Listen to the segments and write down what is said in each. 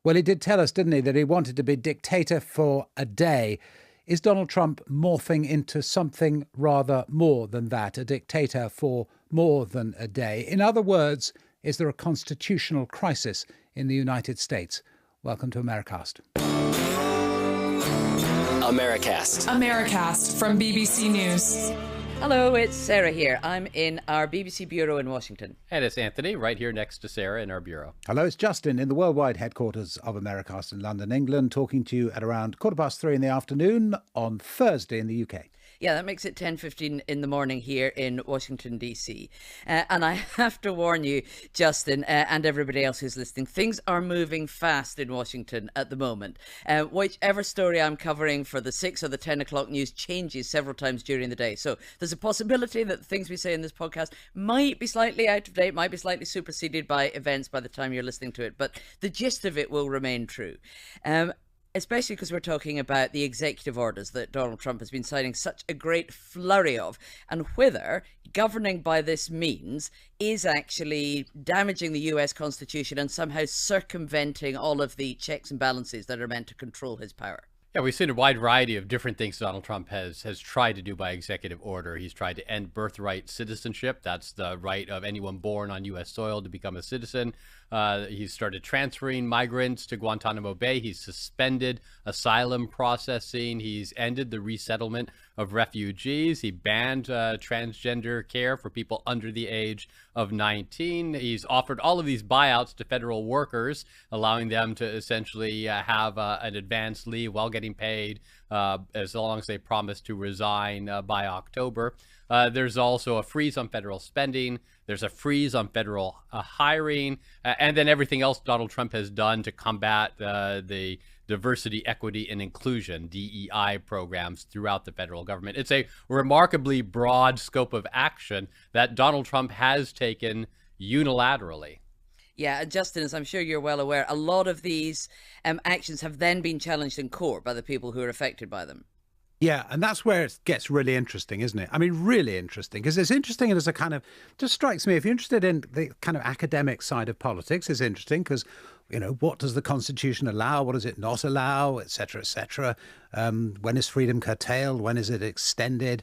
Well, he did tell us, didn't he, that he wanted to be dictator for a day. Is Donald Trump morphing into something rather more than that, a dictator for more than a day? In other words, is there a constitutional crisis in the United States? Welcome to Americast. Americast from BBC News. Hello, it's Sarah here. I'm in our BBC bureau in Washington. And it's Anthony, right here next to Sarah in our bureau. Hello, it's Justin in the worldwide headquarters of Americast in London, England, talking to you at around 3:15 in the afternoon on Thursday in the UK. Yeah, that makes it 10:15 in the morning here in Washington, D.C. And I have to warn you, Justin, and everybody else who's listening, things are moving fast in Washington at the moment. Whichever story I'm covering for the 6 or the 10 o'clock news changes several times during the day. So there's a possibility that the things we say in this podcast might be slightly out of date, might be slightly superseded by events by the time you're listening to it. But the gist of it will remain true. Especially because we're talking about the executive orders that Donald Trump has been signing such a great flurry of, and whether governing by this means is actually damaging the US Constitution and somehow circumventing all of the checks and balances that are meant to control his power. Yeah, we've seen a wide variety of different things Donald Trump has tried to do by executive order. He's tried to end birthright citizenship. That's the right of anyone born on U.S. soil to become a citizen. He's started transferring migrants to Guantanamo Bay. He's suspended asylum processing. He's ended the resettlement of refugees. He banned transgender care for people under the age of 19. He's offered all of these buyouts to federal workers, allowing them to essentially have an advanced leave while getting paid as long as they promise to resign by October. There's also a freeze on federal spending. There's a freeze on federal hiring. And then everything else Donald Trump has done to combat the diversity, equity, and inclusion, DEI programs throughout the federal government. It's a remarkably broad scope of action that Donald Trump has taken unilaterally. Yeah, Justin, as I'm sure you're well aware, a lot of these actions have then been challenged in court by the people who are affected by them. Yeah, and that's where it gets really interesting, isn't it? I mean, really interesting, because it's interesting as a kind of, just strikes me, if you're interested in the kind of academic side of politics, it's interesting because, you know, what does the Constitution allow? What does it not allow, et cetera, et cetera? When is freedom curtailed? When is it extended?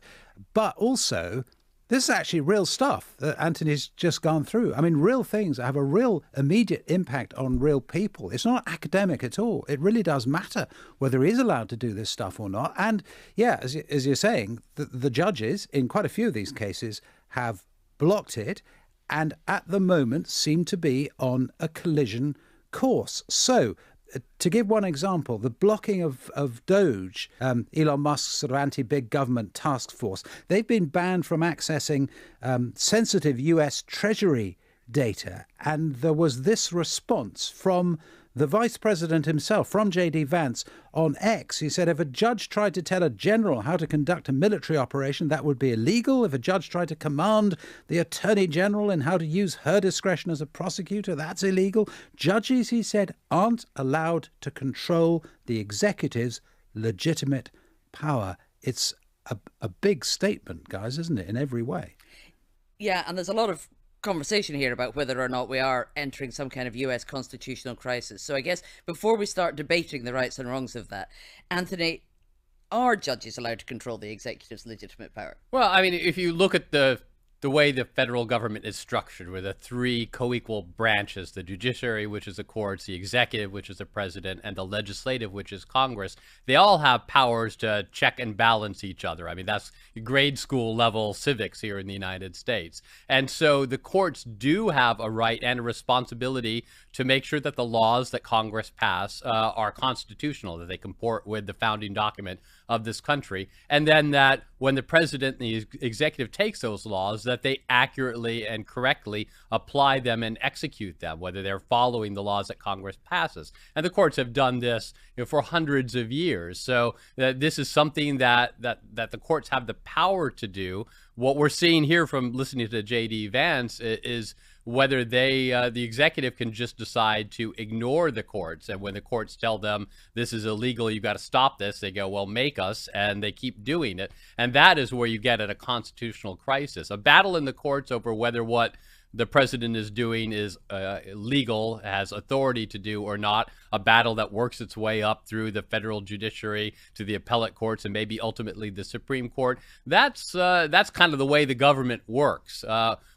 But also, this is actually real stuff that Anthony's just gone through. I mean, real things that have a real immediate impact on real people. It's not academic at all. It really does matter whether he is allowed to do this stuff or not. And yeah, as you're saying, the judges in quite a few of these cases have blocked it and at the moment seem to be on a collision course. So to give one example, the blocking of Doge, Elon Musk's sort of anti-big government task force, they've been banned from accessing sensitive US Treasury data. And there was this response from the vice president himself, from J.D. Vance, on X. He said if a judge tried to tell a general how to conduct a military operation, that would be illegal. If a judge tried to command the attorney general in how to use her discretion as a prosecutor, that's illegal. Judges, he said, aren't allowed to control the executive's legitimate power. It's a big statement, guys, isn't it, in every way? Yeah, and there's a lot of conversation here about whether or not we are entering some kind of US constitutional crisis. So I guess before we start debating the rights and wrongs of that, Anthony, are judges allowed to control the executive's legitimate power? Well, I mean, if you look at the way the federal government is structured, with the three co-equal branches, the judiciary, which is the courts, the executive, which is the president, and the legislative, which is Congress, they all have powers to check and balance each other. I mean, that's grade school level civics here in the United States. And so the courts do have a right and a responsibility to make sure that the laws that Congress pass are constitutional, that they comport with the founding document of this country, and then that when the president and the executive takes those laws, that they accurately and correctly apply them and execute them, whether they're following the laws that Congress passes. And the courts have done this, for hundreds of years. So this is something that the courts have the power to do. What we're seeing here from listening to J.D. Vance is whether the executive can just decide to ignore the courts. And when the courts tell them this is illegal, you've got to stop this, they go, well, make us, and they keep doing it. And that is where you get at a constitutional crisis, a battle in the courts over whether what the president is doing is legal, has authority to do or not, a battle that works its way up through the federal judiciary to the appellate courts and maybe ultimately the Supreme Court. That's kind of the way the government works.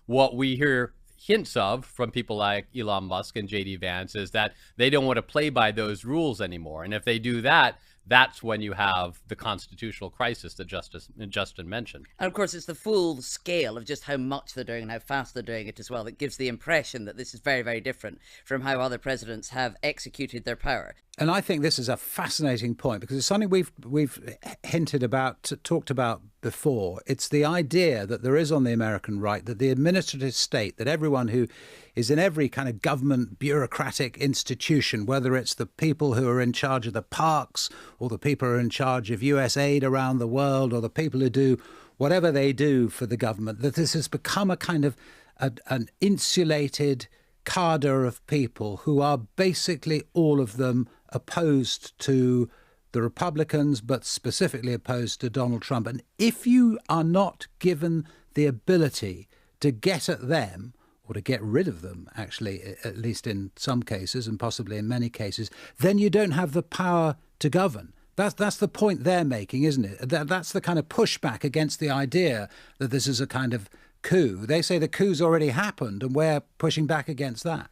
What we hear hints of from people like Elon Musk and J.D. Vance is that they don't want to play by those rules anymore. And if they do that, that's when you have the constitutional crisis that Justin mentioned. And of course, it's the full scale of just how much they're doing and how fast they're doing it as well that gives the impression that this is very, very different from how other presidents have executed their power. And I think this is a fascinating point because it's something we've hinted about, talked about before. It's the idea that there is on the American right that the administrative state, that everyone who is in every kind of government bureaucratic institution, whether it's the people who are in charge of the parks or the people who are in charge of US aid around the world or the people who do whatever they do for the government, that this has become a kind of an insulated cadre of people who are basically all of them opposed to the Republicans, but specifically opposed to Donald Trump. And if you are not given the ability to get at them, or to get rid of them, actually, at least in some cases and possibly in many cases, then you don't have the power to govern. That's the point they're making, isn't it? That's the kind of pushback against the idea that this is a kind of coup. They say the coup's already happened, and we're pushing back against that.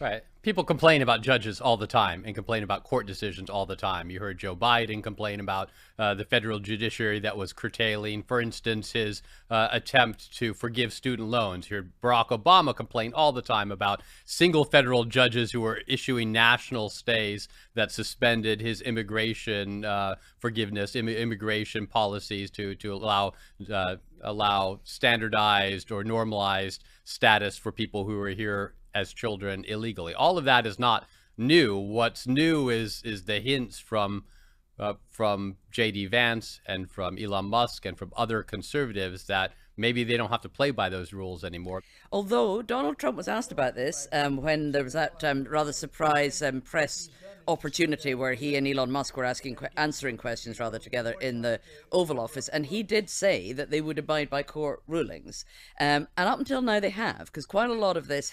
Right. People complain about judges all the time and complain about court decisions all the time. You heard Joe Biden complain about the federal judiciary that was curtailing, for instance, his attempt to forgive student loans. You heard Barack Obama complain all the time about single federal judges who were issuing national stays that suspended his immigration forgiveness, immigration policies to allow standardized or normalized status for people who were here as children illegally. All of that is not new. What's new is the hints from J.D. Vance and from Elon Musk and from other conservatives that maybe they don't have to play by those rules anymore. Although Donald Trump was asked about this when there was that rather surprise press opportunity where he and Elon Musk were answering questions rather together in the Oval Office, and he did say that they would abide by court rulings. And up until now they have, because quite a lot of this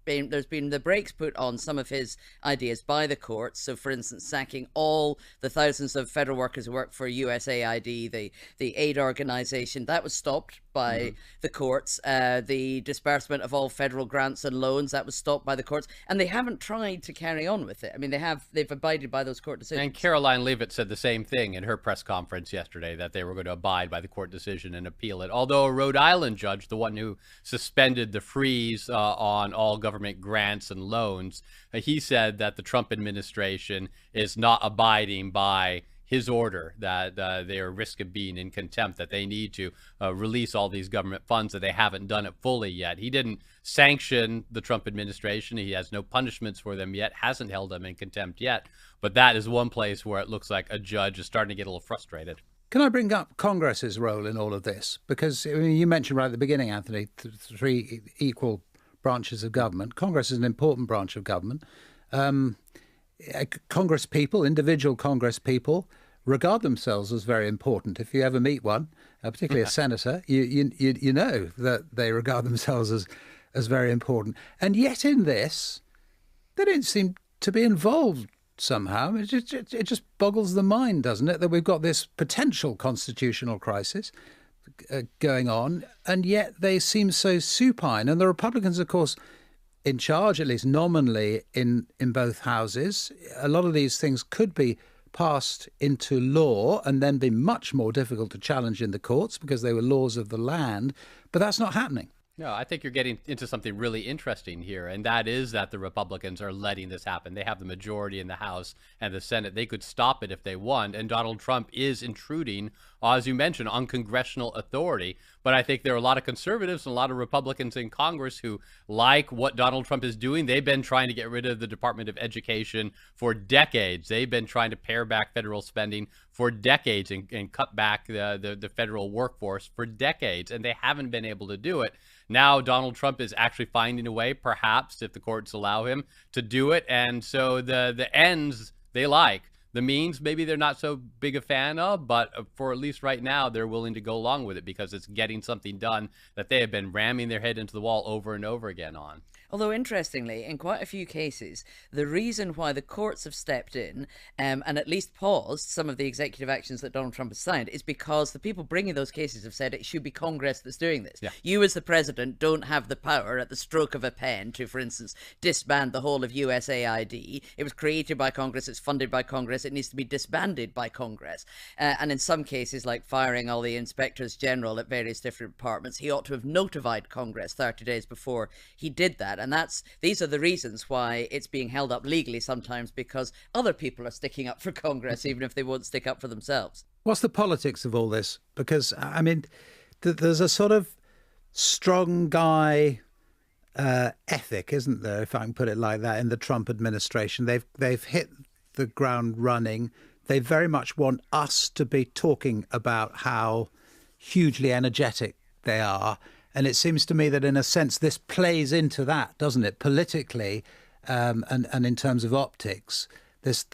there's been the brakes put on some of his ideas by the courts. So, for instance, sacking all the thousands of federal workers who work for USAID, the aid organization, that was stopped by the courts. The disbursement of all federal grants and loans, that was stopped by the courts. And they haven't tried to carry on with it. I mean, they've abided by those court decisions. And Caroline Leavitt said the same thing in her press conference yesterday, that they were going to abide by the court decision and appeal it. Although a Rhode Island judge, the one who suspended the freeze on all government grants and loans, he said that the Trump administration is not abiding by his order, that they are at risk of being in contempt, that they need to release all these government funds, that they haven't done it fully yet. He didn't sanction the Trump administration. He has no punishments for them yet, hasn't held them in contempt yet. But that is one place where it looks like a judge is starting to get a little frustrated. Can I bring up Congress's role in all of this? Because I mean, you mentioned right at the beginning, Anthony, three equal branches of government. Congress is an important branch of government. Congress people, individual Congress people, regard themselves as very important. If you ever meet one, particularly a senator, you know that they regard themselves as very important. And yet in this, they don't seem to be involved somehow. It just boggles the mind, doesn't it, that we've got this potential constitutional crisis going on, and yet they seem so supine. And the Republicans, of course, in charge, at least nominally, in both houses. A lot of these things could be passed into law and then be much more difficult to challenge in the courts because they were laws of the land. But that's not happening. No, I think you're getting into something really interesting here, and that is that the Republicans are letting this happen. They have the majority in the House and the Senate. They could stop it if they want, and Donald Trump is intruding, as you mentioned, on congressional authority. But I think there are a lot of conservatives and a lot of Republicans in Congress who like what Donald Trump is doing. They've been trying to get rid of the Department of Education for decades. They've been trying to pare back federal spending for decades and cut back the federal workforce for decades, and they haven't been able to do it. Now Donald Trump is actually finding a way, perhaps, if the courts allow him to do it. And so the ends they like, The means, maybe they're not so big a fan of, but for at least right now, they're willing to go along with it because it's getting something done that they have been ramming their head into the wall over and over again on. Although, interestingly, in quite a few cases, the reason why the courts have stepped in and at least paused some of the executive actions that Donald Trump has signed is because the people bringing those cases have said it should be Congress that's doing this. Yeah. You, as the president, don't have the power at the stroke of a pen to, for instance, disband the whole of USAID. It was created by Congress, it's funded by Congress, it needs to be disbanded by Congress. And in some cases, like firing all the inspectors general at various different departments, he ought to have notified Congress 30 days before he did that. And these are the reasons why it's being held up legally sometimes, because other people are sticking up for Congress, even if they won't stick up for themselves. What's the politics of all this? Because, I mean, there's a sort of strong guy ethic, isn't there, if I can put it like that, in the Trump administration. They've hit the ground running. They very much want us to be talking about how hugely energetic they are. And it seems to me that, in a sense, this plays into that, doesn't it? Politically, and in terms of optics, this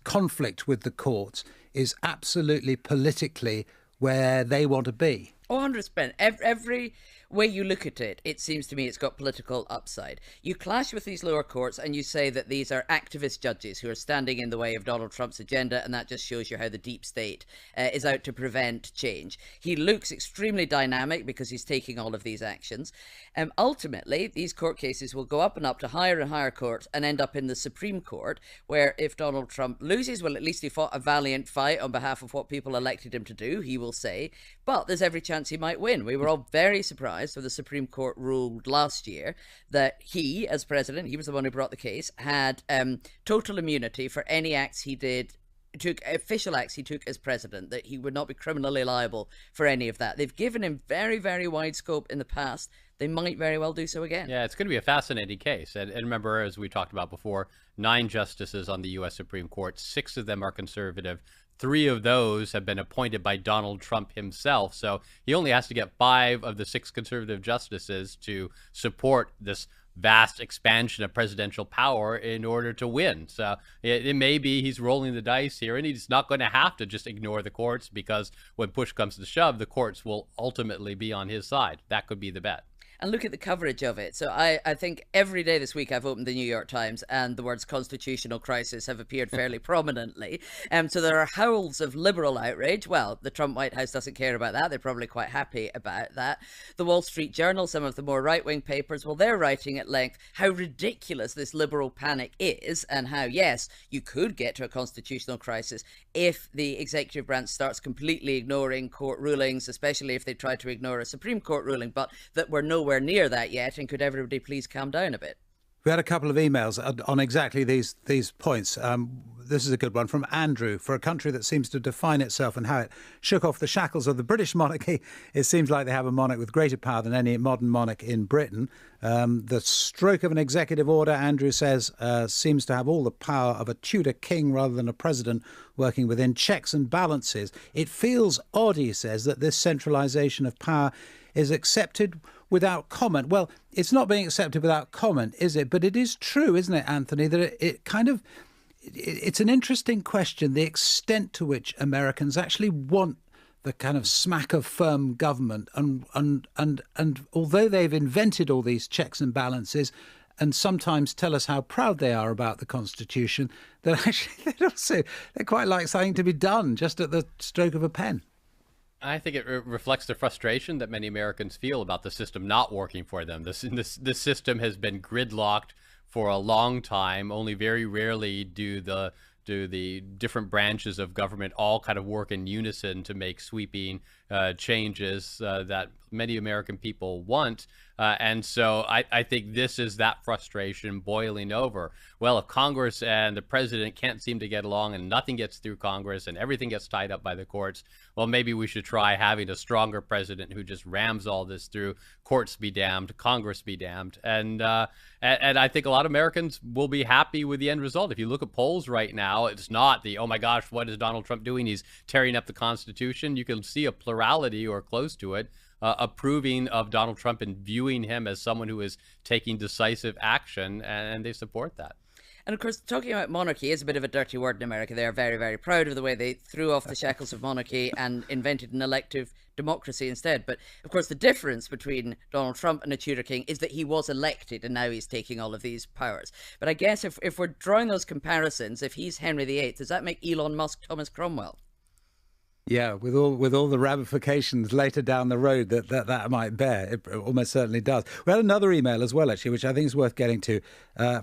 conflict with the courts is absolutely politically where they want to be. 100%. Every way you look at it, it seems to me it's got political upside. You clash with these lower courts and you say that these are activist judges who are standing in the way of Donald Trump's agenda, and that just shows you how the deep state is out to prevent change. He looks extremely dynamic because he's taking all of these actions. Ultimately, these court cases will go up and up to higher and higher courts and end up in the Supreme Court, where if Donald Trump loses, well, at least he fought a valiant fight on behalf of what people elected him to do, he will say. But there's every chance he might win. We were all very surprised when the Supreme Court ruled last year that he, as president, he was the one who brought the case, had total immunity for any acts he did, took official acts he took as president, that he would not be criminally liable for any of that. They've given him very, very wide scope in the past. They might very well do so again. Yeah, it's going to be a fascinating case. And remember, as we talked about before, 9 justices on the U.S. Supreme Court, 6 of them are conservative. 3 of those have been appointed by Donald Trump himself. So he only has to get 5 of the 6 conservative justices to support this vast expansion of presidential power in order to win. So it may be he's rolling the dice here, and he's not going to have to just ignore the courts, because when push comes to shove, the courts will ultimately be on his side. That could be the bet. And look at the coverage of it. So I think every day this week I've opened the New York Times and the words constitutional crisis have appeared fairly prominently. So there are howls of liberal outrage. Well, the Trump White House doesn't care about that. They're probably quite happy about that. The Wall Street Journal, some of the more right-wing papers, well, they're writing at length how ridiculous this liberal panic is, and how, yes, you could get to a constitutional crisis if the executive branch starts completely ignoring court rulings, especially if they try to ignore a Supreme Court ruling, but that we're nowhere near that yet. And could everybody please calm down a bit? We had a couple of emails on exactly these points. This is a good one from Andrew. For a country that seems to define itself and how it shook off the shackles of the British monarchy, it seems like they have a monarch with greater power than any modern monarch in Britain. The stroke of an executive order, Andrew says, seems to have all the power of a Tudor king rather than a president working within checks and balances. It feels odd, he says, that this centralisation of power is accepted without comment. Well, it's not being accepted without comment, is it? But it is true, isn't it, Anthony, that it kind of, it's an interesting question, the extent to which Americans actually want the kind of smack of firm government. And although they've invented all these checks and balances and sometimes tell us how proud they are about the Constitution, that actually they quite like something to be done just at the stroke of a pen. I think it reflects the frustration that many Americans feel about the system not working for them. This system has been gridlocked for a long time. Only very rarely do the different branches of government all kind of work in unison to make sweeping changes that many American people want. And so I think this is that frustration boiling over. Well, if Congress and the president can't seem to get along and nothing gets through Congress and everything gets tied up by the courts, well, maybe we should try having a stronger president who just rams all this through. Courts be damned, Congress be damned. And I think a lot of Americans will be happy with the end result. If you look at polls right now, it's not the, oh my gosh, what is Donald Trump doing? He's tearing up the Constitution. You can see a plurality or close to it approving of Donald Trump and viewing him as someone who is taking decisive action, and they support that. And of course, talking about monarchy is a bit of a dirty word in America. They are very, very proud of the way they threw off the shackles of monarchy and invented an elective democracy instead. But of course, the difference between Donald Trump and a Tudor king is that he was elected and now he's taking all of these powers. But I guess if we're drawing those comparisons, if he's Henry VIII, does that make Elon Musk Thomas Cromwell? Yeah, with all the ramifications later down the road that might bear, it almost certainly does. We had another email as well, actually, which I think is worth getting to,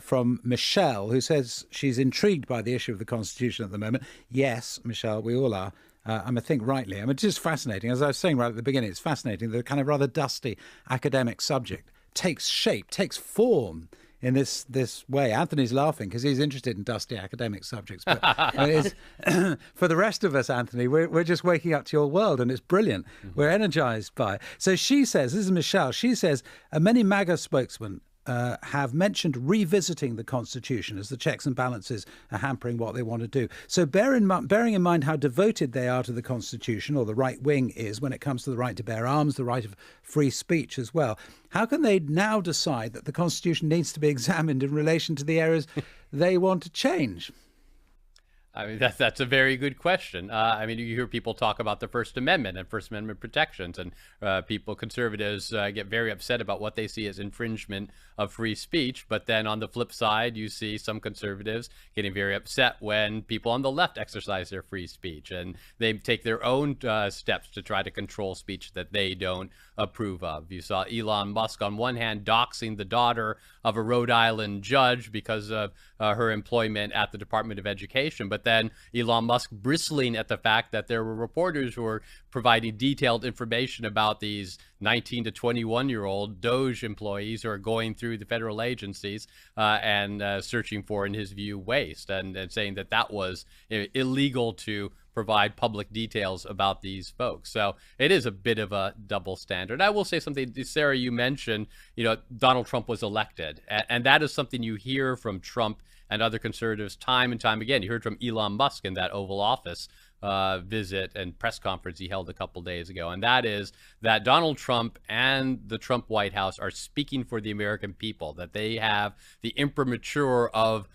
from Michelle, who says she's intrigued by the issue of the Constitution at the moment. Yes, Michelle, we all are. I think rightly. I mean, it's just fascinating. As I was saying right at the beginning, it's fascinating. The kind of rather dusty academic subject takes shape, takes form in this way. Anthony's laughing because he's interested in dusty academic subjects. But for the rest of us, Anthony, we're just waking up to your world, and it's brilliant. Mm-hmm. We're energized by it. So she says, this is Michelle, she says, many MAGA spokesmen have mentioned revisiting the Constitution as the checks and balances are hampering what they want to do. So bearing in mind how devoted they are to the Constitution, or the right wing is, when it comes to the right to bear arms, the right of free speech as well, how can they now decide that the Constitution needs to be examined in relation to the areas they want to change? I mean, that's a very good question. I mean, you hear people talk about the First Amendment and First Amendment protections, and conservatives get very upset about what they see as infringement of free speech. But then on the flip side, you see some conservatives getting very upset when people on the left exercise their free speech, and they take their own steps to try to control speech that they don't approve of. You saw Elon Musk on one hand doxing the daughter of a Rhode Island judge because of her employment at the Department of Education, but then Elon Musk bristling at the fact that there were reporters who were providing detailed information about these 19 to 21-year-old Doge employees who are going through the federal agencies and searching for, in his view, waste, and saying that that was illegal to provide public details about these folks. So it is a bit of a double standard. I will say something, Sarah, you mentioned, Donald Trump was elected, and that is something you hear from Trump and other conservatives time and time again. You heard from Elon Musk in that Oval Office visit and press conference he held a couple days ago, and that is that Donald Trump and the Trump White House are speaking for the American people, that they have the imprimatur of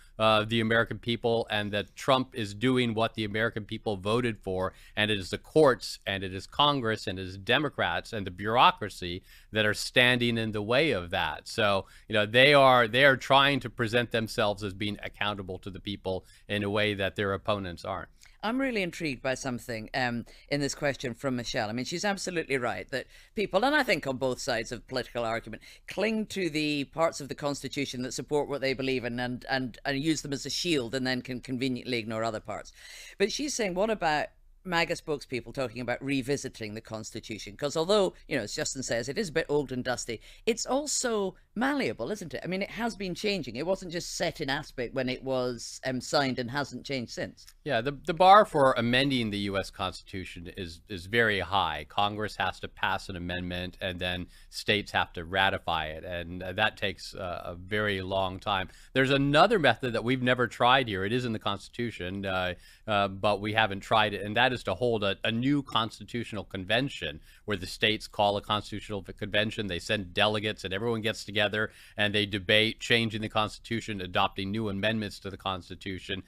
the American people, and that Trump is doing what the American people voted for, and it is the courts, and it is Congress, and it is Democrats and the bureaucracy that are standing in the way of that. So they are trying to present themselves as being accountable to the people in a way that their opponents aren't. I'm really intrigued by something in this question from Michelle. I mean, she's absolutely right that people, and I think on both sides of political argument, cling to the parts of the Constitution that support what they believe in and use them as a shield, and then can conveniently ignore other parts. But she's saying, what about MAGA spokespeople talking about revisiting the Constitution? Because although, as Justin says, it is a bit old and dusty, it's also malleable, isn't it? I mean, it has been changing. It wasn't just set in aspect when it was signed and hasn't changed since. Yeah, the bar for amending the U.S. Constitution is very high. Congress has to pass an amendment, and then states have to ratify it, and that takes a very long time. There's another method that we've never tried here. It is in the Constitution, but we haven't tried it, and that is to hold a new constitutional convention where the states call a constitutional convention. They send delegates, and everyone gets together, and they debate changing the Constitution, adopting new amendments to the Constitution.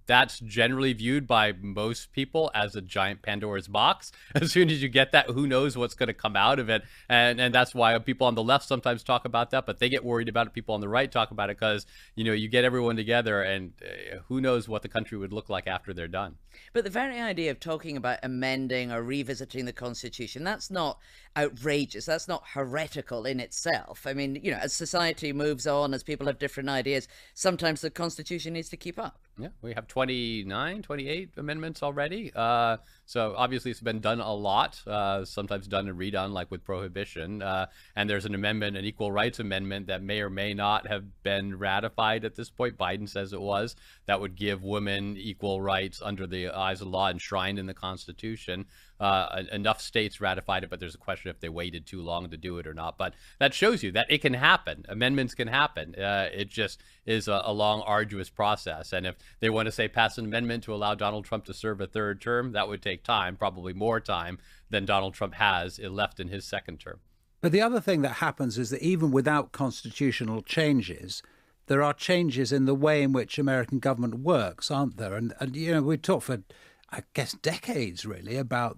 That's generally viewed by most people as a giant Pandora's box. As soon as you get that, who knows what's going to come out of it? And that's why people on the left sometimes talk about that, but they get worried about it. People on the right talk about it because, you get everyone together, and who knows what the country would look like after they're done. But the very idea of talking about amending or revisiting the Constitution, that's not outrageous. That's not heretical in itself. I mean, as society moves on, as people have different ideas, sometimes the Constitution needs to keep up. Yeah, we have 28 amendments already. So obviously it's been done a lot, sometimes done and redone, like with prohibition. And there's an amendment, an equal rights amendment, that may or may not have been ratified at this point. Biden says it was. That would give women equal rights under the eyes of the law enshrined in the Constitution. Enough states ratified it, but there's a question if they waited too long to do it or not. But that shows you that it can happen. Amendments can happen. It just is a long, arduous process. And if they want to say pass an amendment to allow Donald Trump to serve a third term, that would take time, probably more time than Donald Trump has left in his second term. But the other thing that happens is that even without constitutional changes, there are changes in the way in which American government works, aren't there? And we talked for, I guess, decades really about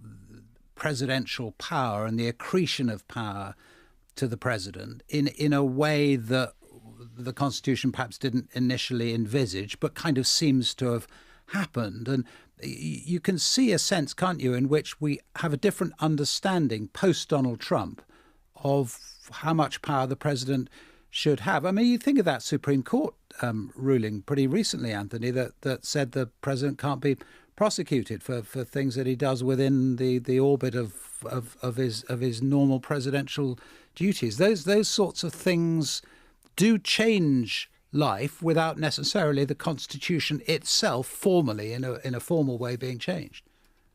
presidential power and the accretion of power to the president in a way that the Constitution perhaps didn't initially envisage, but kind of seems to have happened. And you can see a sense, can't you, in which we have a different understanding post-Donald Trump of how much power the president should have. I mean, you think of that Supreme Court ruling pretty recently, Anthony, that said the president can't be prosecuted for things that he does within the orbit of his normal presidential duties. Those sorts of things do change life without necessarily the Constitution itself formally in a formal way being changed.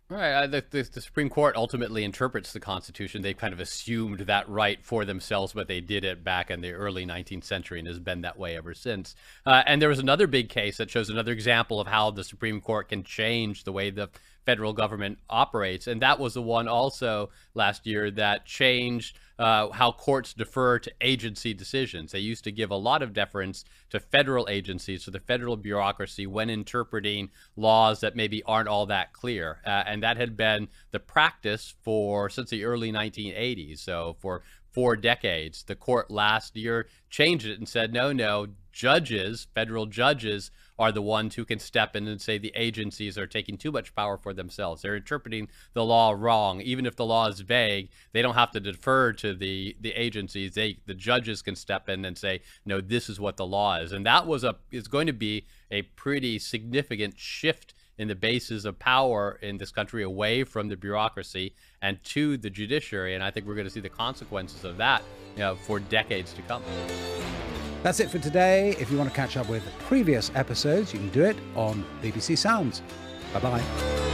Right. The Supreme Court ultimately interprets the Constitution. They've kind of assumed that right for themselves, but they did it back in the early 19th century and has been that way ever since. And there was another big case that shows another example of how the Supreme Court can change the way the federal government operates. And that was the one also last year that changed how courts defer to agency decisions. They used to give a lot of deference to federal agencies, to the federal bureaucracy, when interpreting laws that maybe aren't all that clear. And that had been the practice since the early 1980s. So for 4 decades, the court last year changed it and said, no, judges, federal judges, are the ones who can step in and say the agencies are taking too much power for themselves. They're interpreting the law wrong. Even if the law is vague, they don't have to defer to the agencies. The judges can step in and say, no, this is what the law is. And that is going to be a pretty significant shift in the basis of power in this country, away from the bureaucracy and to the judiciary. And I think we're going to see the consequences of that, for decades to come. That's it for today. If you want to catch up with previous episodes, you can do it on BBC Sounds. Bye-bye.